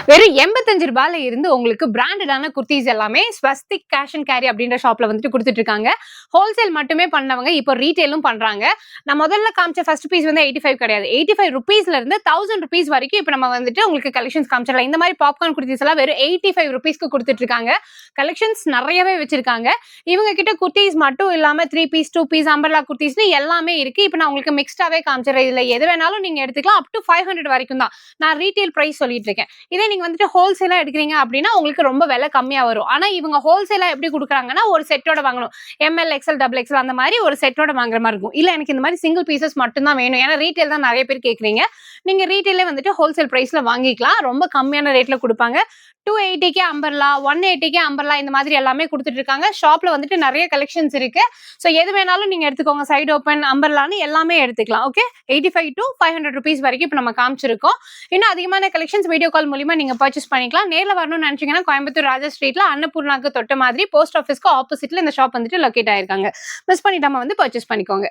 வெறும் 85 ரூபாயில இருந்து உங்களுக்கு பிராண்டடான குர்தீஸ் எல்லாமே ஸ்வஸ்திக் கேஷ் அண்ட் கேரி அப்படின்ற ஷாப்ல வந்துட்டு கொடுத்துட்டு இருக்காங்க. ஹோல்சேல் மட்டுமே பண்ணவங்க இப்போ ரீட்டெயிலும் பண்றாங்க. நான் முதல்ல காமிச்ச ஃபர்ஸ்ட் பீஸ் வந்து 85 கிடையாது. 85 ருபீஸ்ல இருந்து 1000 ருபீஸ் வரைக்கும் இப்போ நம்ம வந்துட்டு உங்களுக்கு கலெக்ஷன்ஸ் காமிச்சிடலாம். இந்த மாதிரி பாப்கார்ன் குர்தீஸ் எல்லாம் வெறும் 85 ருபீஸ்க்கு கொடுத்துட்டு இருக்காங்க. கலெக்ஷன்ஸ் நிறையவே வச்சிருக்காங்க. இவங்க கிட்ட குர்தீஸ் மட்டும் இல்லாம 3 பீஸ் 2 பீஸ் அம்பர்லா குர்தீஸ்னு எல்லாமே இருக்கு. இப்போ நான் உங்களுக்கு மிக்ஸ்டாவே காமிச்சிடுறேன். இதுல எது வேணாலும் நீங்க எடுத்துக்கலாம். அப் டு 500 வரைக்கும் தான் நான் ரீட்டெயில் பிரைஸ் சொல்லிட்டு இருக்கேன். இதே நீங்க வந்துட்டு ஹோல்சேலா எடுக்கிறீங்க அப்படின்னா உங்களுக்கு ரொம்ப விலை கம்மியா வரும். ஆனா இவங்க ஹோல்சேலா எப்படி கொடுக்குறாங்கன்னா ஒரு செட்டோட வாங்கணும். எம்எல் எக்ஸ்எல் டபுள் எக்ஸ்எல் அந்த மாதிரி ஒரு செட்டோட வாங்குற மாதிரி இருக்கும். இல்ல எனக்கு இந்த மாதிரி சிங்கிள் பீசஸ் மட்டும் தான் வேணும், ஏன்னா ரீட்டெயில் தான் நிறைய பேர் கேட்குறீங்க, நீங்க ரீட்டெயிலே வந்துட்டு ஹோல்சேல் பிரைஸ்ல வாங்கிக்கலாம். ரொம்ப கம்மியான ரேட்ல கொடுப்பாங்க. 280 அம்பர்லா 180 அம்பர்லா இந்த மாதிரி எல்லாமே கொடுத்துட்டு இருக்காங்க. ஷாப்ல வந்துட்டு நிறைய கலெக்ஷன்ஸ் இருக்கு. ஸோ எது வேணாலும் நீங்க எடுத்துக்கோங்க. சைடு ஓப்பன் அம்பர்லான்னு எல்லாமே எடுத்துக்கலாம். ஓகே, 85 to 500 ருபீஸ் வரைக்கும் இப்போ நம்ம காமிச்சிருக்கோம். இன்னும் அதிகமான கலெக்ஷன்ஸ் வீடியோ கால் மூலியமா நீங்க பர்ச்சேஸ் பண்ணிக்கலாம். நேரில் வரணும்னு நினைச்சீங்கன்னா கோயம்புத்தூர் ராஜா ஸ்ட்ரீட்ல அன்னபூர்ணாக்கு தொட்ட மாதிரி போஸ்ட் ஆஃபீஸ்க்கு ஆப்போசிட்ல இந்த ஷாப் வந்துட்டு லொக்கேட் ஆயிருக்காங்க. மிஸ் பண்ணிட்டாம வந்து பர்ச்சேஸ் பண்ணிக்கோங்க.